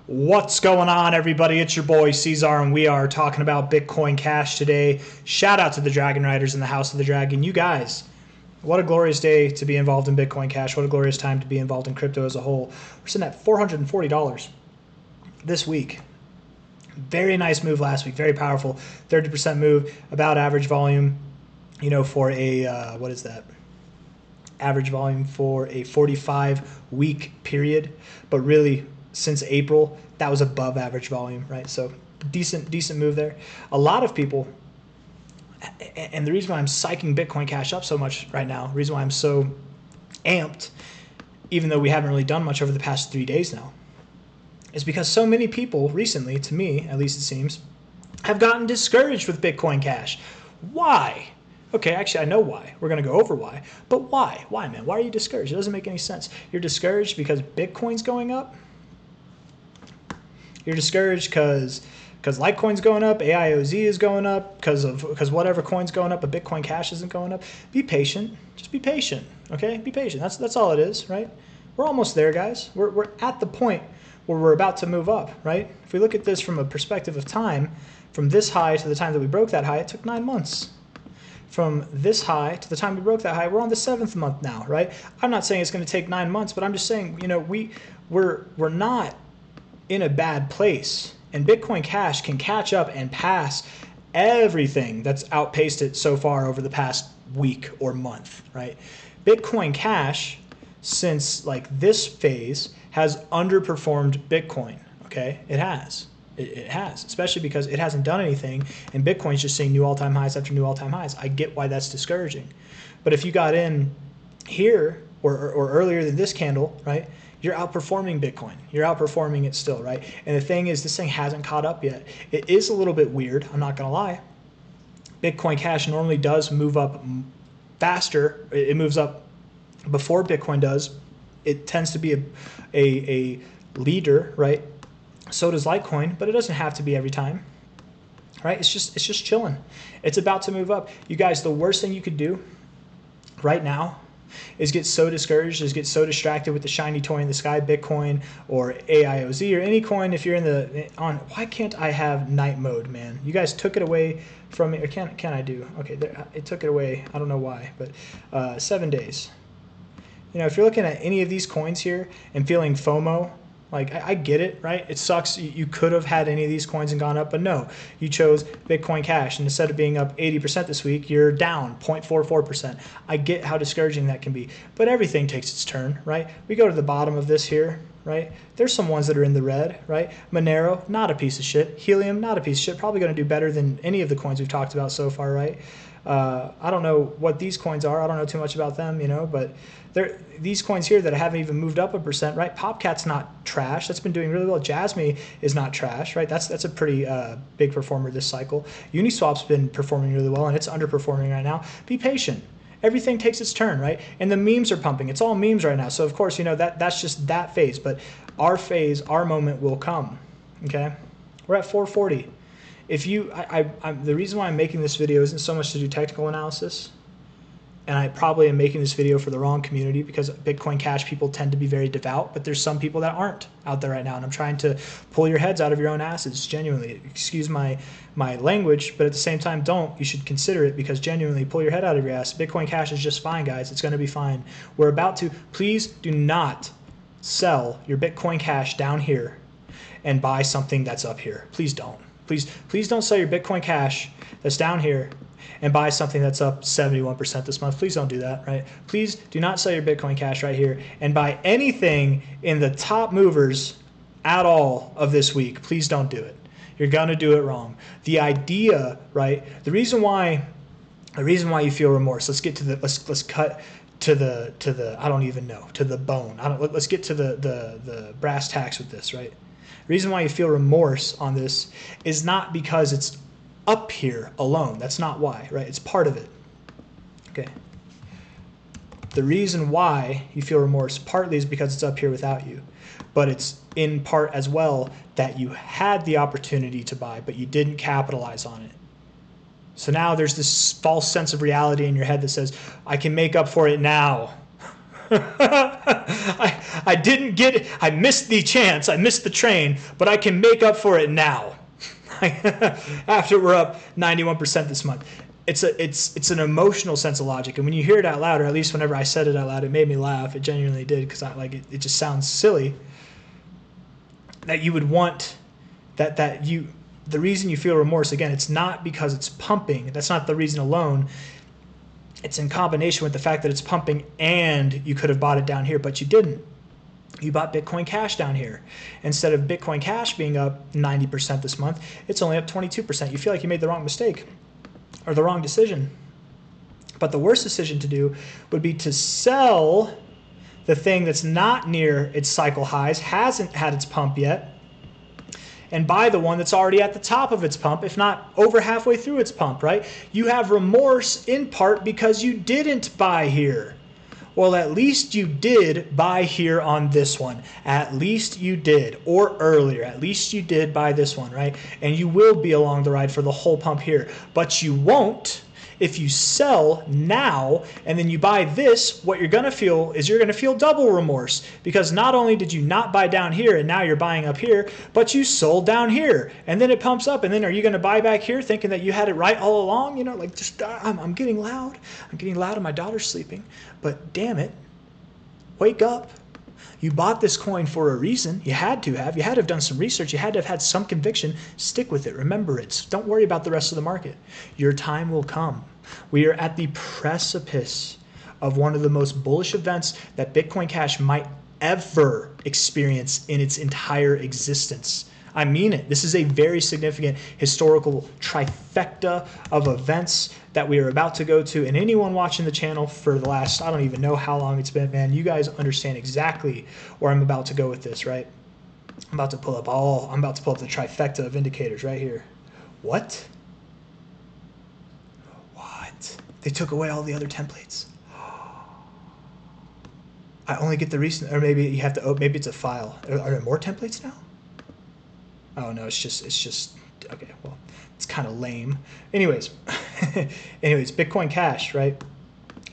What's going on, everybody? It's your boy C-Zar, and we are talking about Bitcoin Cash today. Shout out to the Dragon Riders in the House of the Dragon. You guys, what a glorious day to be involved in Bitcoin Cash. What a glorious time to be involved in crypto as a whole. We're sitting at $440 this week. Very nice move last week. Very powerful. 30% move, about average volume, for a, what is that? Average volume for a 45-week period, but really, since April, that was above average volume, right? So decent move there. A lot of people, and the reason why I'm psyching Bitcoin Cash up so much right now, the reason why I'm so amped, even though we haven't really done much over the past 3 days now, is because so many people recently, to me, at least it seems, have gotten discouraged with Bitcoin Cash. Why? Okay, actually, I know why. We're going to go over why. But why? Why, man? Why are you discouraged? It doesn't make any sense. You're discouraged because Bitcoin's going up? You're discouraged because Litecoin's going up, AIOZ is going up, because whatever coin's going up, but Bitcoin Cash isn't going up. Be patient. Just be patient, okay? Be patient. That's all it is, right? We're almost there, guys. We're at the point where we're about to move up, right? If we look at this from a perspective of time, from this high to the time that we broke that high, it took 9 months. From this high to the time we broke that high, we're on the 7th month now, right? I'm not saying it's going to take 9 months, but I'm just saying, we're not in a bad place, and Bitcoin Cash can catch up and pass everything that's outpaced it so far over the past week or month, right? Bitcoin Cash, since this phase, has underperformed Bitcoin, okay? It has. It has, especially because it hasn't done anything, and Bitcoin's just seeing new all-time highs after new all-time highs. I get why that's discouraging. But if you got in here or earlier than this candle, right, you're outperforming Bitcoin. You're outperforming it still, right? And the thing is, this thing hasn't caught up yet. It is a little bit weird, I'm not going to lie. Bitcoin Cash normally does move up faster. It moves up before Bitcoin does. It tends to be a leader, right? So does Litecoin, but it doesn't have to be every time, right? It's just chilling. It's about to move up. You guys, the worst thing you could do right now is get so discouraged, is get so distracted with the shiny toy in the sky, Bitcoin or AIOZ or any coin. If you're why can't I have night mode, man? You guys took it away from me, or can I do? Okay, it took it away. I don't know why, but 7 days. If you're looking at any of these coins here and feeling FOMO, I get it, right? It sucks. You could have had any of these coins and gone up, but no. You chose Bitcoin Cash, and instead of being up 80% this week, you're down 0.44%. I get how discouraging that can be, but everything takes its turn, right? We go to the bottom of this here, right? There's some ones that are in the red, right? Monero, not a piece of shit. Helium, not a piece of shit. Probably going to do better than any of the coins we've talked about so far, right? I don't know what these coins are. I don't know too much about them, but these coins here that haven't even moved up 1%, right? Popcat's not trash. That's been doing really well. Jasmy is not trash, right? That's a pretty big performer this cycle. Uniswap's been performing really well, and it's underperforming right now. Be patient. Everything takes its turn, right? And the memes are pumping. It's all memes right now. So, of course, that's just that phase. But our phase, our moment will come, okay? We're at 440. The reason why I'm making this video isn't so much to do technical analysis, and I probably am making this video for the wrong community because Bitcoin Cash people tend to be very devout, but there's some people that aren't out there right now, and I'm trying to pull your heads out of your own asses, genuinely. Excuse my language, but at the same time, don't. You should consider it, because genuinely, pull your head out of your ass. Bitcoin Cash is just fine, guys. It's going to be fine. We're about to, please do not sell your Bitcoin Cash down here and buy something that's up here. Please don't. Please don't sell your Bitcoin Cash that's down here and buy something that's up 71% this month. Please don't do that, right? Please do not sell your Bitcoin Cash right here and buy anything in the top movers at all of this week. Please don't do it. You're gonna do it wrong. The idea, right? The reason why you feel remorse. Let's get to let's cut to the I don't even know, to the bone. Let's get to the brass tacks with this, right? The reason why you feel remorse on this is not because it's up here alone. That's not why, right? It's part of it. Okay. The reason why you feel remorse partly is because it's up here without you, but it's in part as well that you had the opportunity to buy, but you didn't capitalize on it. So now there's this false sense of reality in your head that says, I can make up for it now. I I didn't get it. I missed the chance. I missed the train, but I can make up for it now. After we're up 91% this month. It's an emotional sense of logic, and when you hear it out loud, or at least whenever I said it out loud, it made me laugh. It genuinely did, because it just sounds silly that you would want the reason you feel remorse, again, it's not because it's pumping. That's not the reason alone. It's in combination with the fact that it's pumping and you could have bought it down here, but you didn't. You bought Bitcoin Cash down here. Instead of Bitcoin Cash being up 90% this month, it's only up 22%. You feel like you made the wrong mistake or the wrong decision. But the worst decision to do would be to sell the thing that's not near its cycle highs, hasn't had its pump yet, and buy the one that's already at the top of its pump, if not over halfway through its pump, right? You have remorse in part because you didn't buy here. Well, at least you did buy here on this one. At least you did. Or earlier. At least you did buy this one, right? And you will be along the ride for the whole pump here. But you won't if you sell now and then you buy this. What you're going to feel is you're going to feel double remorse, because not only did you not buy down here and now you're buying up here, but you sold down here and then it pumps up, and then are you going to buy back here thinking that you had it right all along? You know, like, just I'm getting loud. I'm getting loud and my daughter's sleeping, but damn it, wake up. You bought this coin for a reason. You had to have done some research. You had to have had some conviction. Stick with it. Remember it. Don't worry about the rest of the market. Your time will come. We are at the precipice of one of the most bullish events that Bitcoin Cash might ever experience in its entire existence. I mean it. This is a very significant historical trifecta of events that we are about to go to. And anyone watching the channel for the last, I don't even know how long it's been, man, you guys understand exactly where I'm about to go with this, right? I'm about to pull up the trifecta of indicators right here. What? They took away all the other templates. I only get the recent, or maybe you have to, maybe it's a file. Are there more templates now? Oh no, it's just, okay, well, it's kind of lame. Anyways, Bitcoin Cash, right?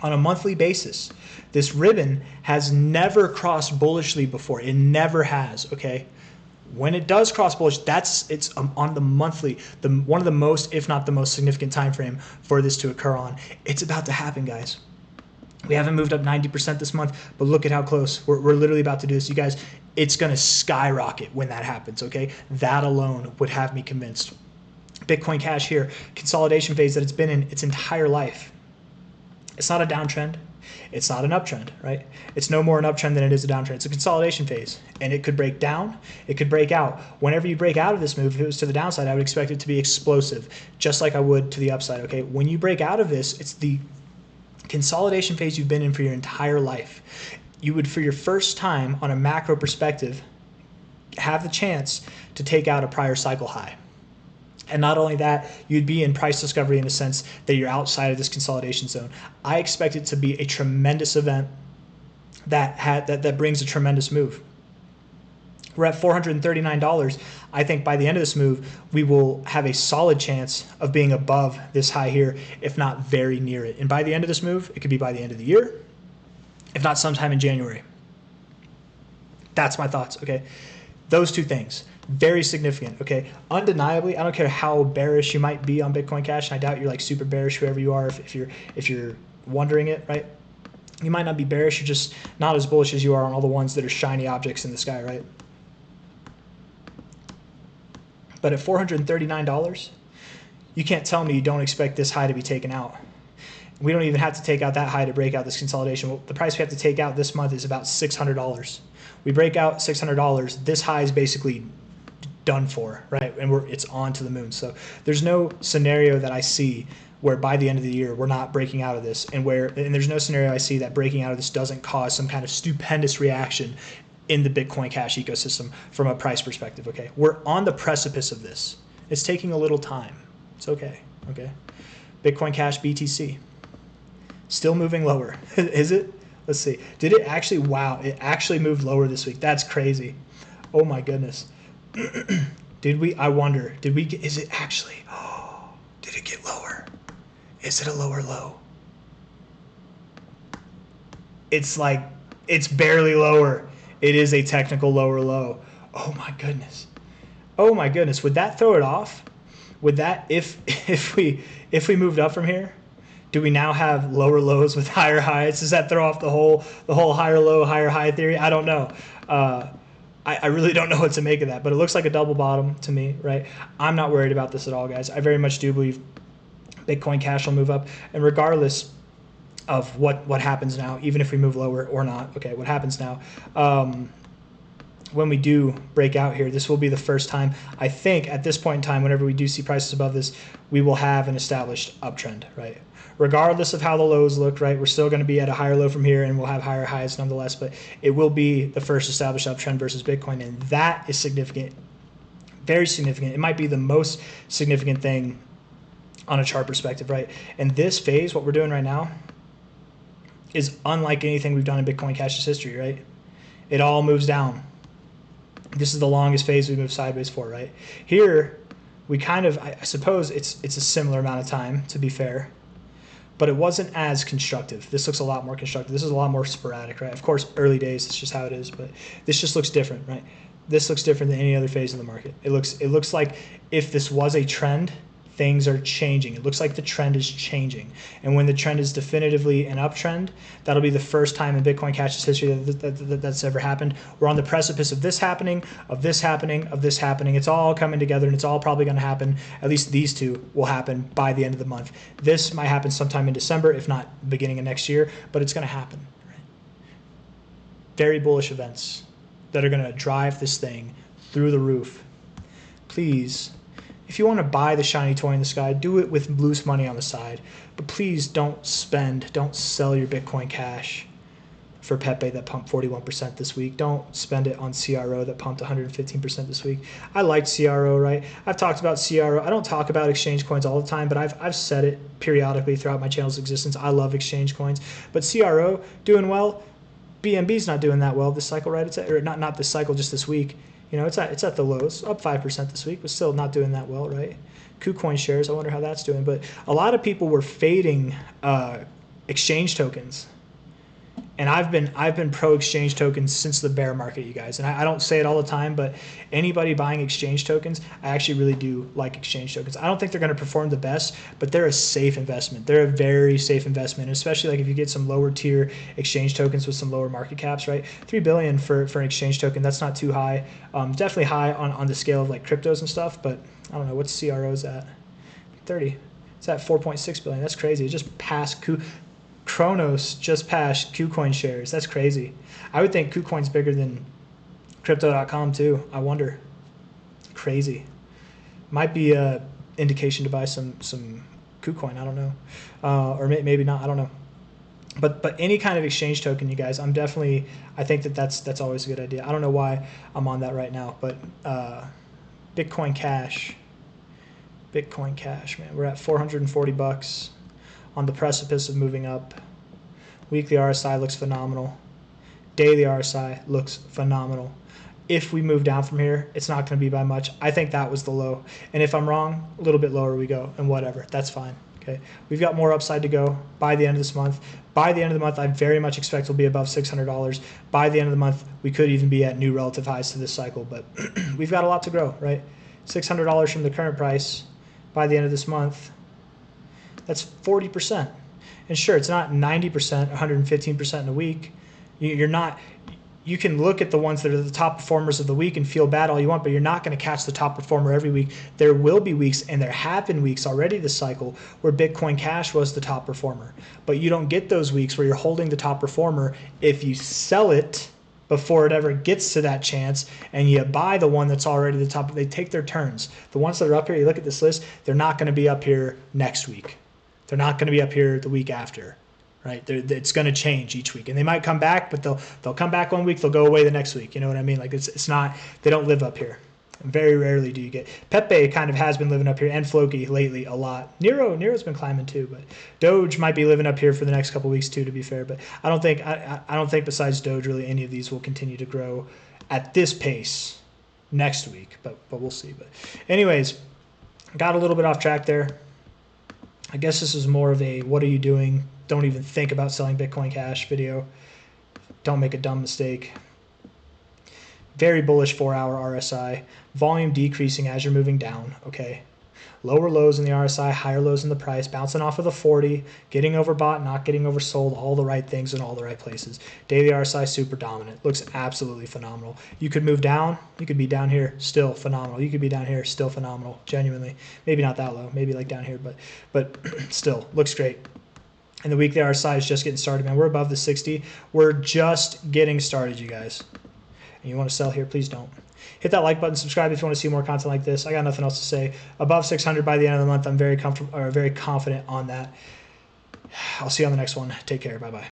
On a monthly basis, this ribbon has never crossed bullishly before. It never has, okay? When it does cross bullish, it's on the monthly, one of the most, if not the most significant time frame for this to occur on. It's about to happen, guys. We haven't moved up 90% this month, but look at how close. We're literally about to do this. You guys, it's going to skyrocket when that happens, okay? That alone would have me convinced. Bitcoin Cash here, consolidation phase that it's been in its entire life. It's not a downtrend. It's not an uptrend, right? It's no more an uptrend than it is a downtrend. It's a consolidation phase, and it could break down. It could break out. Whenever you break out of this move, if it was to the downside, I would expect it to be explosive, just like I would to the upside, okay? When you break out of this, it's the consolidation phase you've been in for your entire life. You would, for your first time on a macro perspective, have the chance to take out a prior cycle high. And not only that, you'd be in price discovery in the sense that you're outside of this consolidation zone. I expect it to be a tremendous event that brings a tremendous move. We're at $439. I think by the end of this move, we will have a solid chance of being above this high here, if not very near it. And by the end of this move, it could be by the end of the year, if not sometime in January. That's my thoughts, okay? Those two things, very significant, okay? Undeniably, I don't care how bearish you might be on Bitcoin Cash, and I doubt you're like super bearish, whoever you are, if you're wondering it, right? You might not be bearish, you're just not as bullish as you are on all the ones that are shiny objects in the sky, right? But at $439, you can't tell me you don't expect this high to be taken out. We don't even have to take out that high to break out this consolidation. Well, the price we have to take out this month is about $600. We break out $600, this high is basically done for, right? And it's on to the moon. So there's no scenario that I see where by the end of the year we're not breaking out of this, and there's no scenario I see that breaking out of this doesn't cause some kind of stupendous reaction in the Bitcoin Cash ecosystem from a price perspective, okay? We're on the precipice of this. It's taking a little time. It's okay, okay? Bitcoin Cash BTC, still moving lower. Is it? Let's see. Did it actually, wow, it actually moved lower this week. That's crazy. Oh my goodness. I wonder, is it actually, did it get lower? Is it a lower low? It's like, it's barely lower. It is a technical lower low. Oh my goodness. Oh my goodness. Would that throw it off? Would that, if we moved up from here, do we now have lower lows with higher highs? Does that throw off the whole higher low, higher high theory? I don't know. I really don't know what to make of that, but it looks like a double bottom to me, right? I'm not worried about this at all, guys. I very much do believe Bitcoin Cash will move up, and regardless of what happens now, even if we move lower or not, okay, what happens now, when we do break out here, this will be the first time, I think, at this point in time, whenever we do see prices above this, we will have an established uptrend, right? Regardless of how the lows look, right, we're still going to be at a higher low from here, and we'll have higher highs nonetheless, but it will be the first established uptrend versus Bitcoin, and that is significant, very significant. It might be the most significant thing on a chart perspective, right? And this phase, what we're doing right now, is unlike anything we've done in Bitcoin Cash's history, right? It all moves down. This is the longest phase we moved sideways for, right? Here, we kind of, I suppose it's a similar amount of time, to be fair, but it wasn't as constructive. This looks a lot more constructive. This is a lot more sporadic, right? Of course, early days, it's just how it is, but this just looks different, right? This looks different than any other phase of the market. It looks like if this was a trend, things are changing. It looks like the trend is changing. And when the trend is definitively an uptrend, that'll be the first time in Bitcoin Cash's history that's ever happened. We're on the precipice of this happening, of this happening, of this happening. It's all coming together, and it's all probably going to happen. At least these two will happen by the end of the month. This might happen sometime in December, if not beginning of next year, but it's going to happen. Right? Very bullish events that are going to drive this thing through the roof. Please, if you want to buy the shiny toy in the sky, do it with loose money on the side. But please don't sell your Bitcoin Cash for Pepe that pumped 41% this week. Don't spend it on CRO that pumped 115% this week. I liked CRO, right? I've talked about CRO. I don't talk about exchange coins all the time, but I've said it periodically throughout my channel's existence. I love exchange coins. But CRO, doing well. BNB's not doing that well this cycle, right? It's or not this cycle, just this week. You know, it's at the lows, up 5% this week, but still not doing that well, right? KuCoin shares, I wonder how that's doing. But a lot of people were fading exchange tokens. And I've been pro exchange tokens since the bear market, you guys. And I don't say it all the time, but anybody buying exchange tokens, I actually really do like exchange tokens. I don't think they're going to perform the best, but they're a safe investment. They're a very safe investment, especially like if you get some lower tier exchange tokens with some lower market caps, right? $3 billion for an exchange token, that's not too high. Definitely high on the scale of like cryptos and stuff, but I don't know, what's CRO's at? 30. It's at 4.6 billion. That's crazy. It just passed Kronos just passed KuCoin shares. That's crazy. I would think KuCoin's bigger than Crypto.com too. I wonder. Crazy. Might be a indication to buy some KuCoin. I don't know, or maybe not. I don't know. But any kind of exchange token, you guys, I think that's always a good idea. I don't know why I'm on that right now, but Bitcoin Cash, man, we're at $440. On the precipice of moving up. Weekly RSI looks phenomenal. Daily RSI looks phenomenal. If we move down from here, it's not going to be by much. I think that was the low. And if I'm wrong, a little bit lower we go, and whatever. That's fine. Okay. We've got more upside to go by the end of this month. By the end of the month, I very much expect we'll be above $600. By the end of the month, we could even be at new relative highs to this cycle. But we've got a lot to grow, right? $600 from the current price by the end of this month. That's 40%. And sure, it's not 90%, 115% in a week. You can look at the ones that are the top performers of the week and feel bad all you want, but you're not going to catch the top performer every week. There will be weeks, and there have been weeks already this cycle, where Bitcoin Cash was the top performer. But you don't get those weeks where you're holding the top performer if you sell it before it ever gets to that chance, and you buy the one that's already the top. They take their turns. The ones that are up here, you look at this list, they're not going to be up here next week. They're not going to be up here the week after, right? It's going to change each week, and they might come back, but they'll come back one week, they'll go away the next week. You know what I mean? Like it's not. They don't live up here. Very rarely do you get. Pepe kind of has been living up here, and Floki lately a lot. Nero's been climbing too, but Doge might be living up here for the next couple weeks too, to be fair. But I don't think besides Doge really any of these will continue to grow at this pace next week. But we'll see. But anyways, got a little bit off track there. I guess this is more of a what are you doing? Don't even think about selling Bitcoin Cash video. Don't make a dumb mistake. Very bullish 4-hour RSI. Volume decreasing as you're moving down, okay? Lower lows in the RSI, higher lows in the price, bouncing off of the 40, getting overbought, not getting oversold, all the right things in all the right places. Daily RSI super dominant. Looks absolutely phenomenal. You could move down. You could be down here, still phenomenal. You could be down here, still phenomenal, genuinely. Maybe not that low, maybe like down here, but still, looks great. And the weekly RSI is just getting started, man. We're above the 60. We're just getting started, you guys. And you want to sell here, please don't. Hit that like button, subscribe if you want to see more content like this. I got nothing else to say. Above 600 by the end of the month, I'm very comfortable or very confident on that. I'll see you on the next one. Take care. Bye-bye.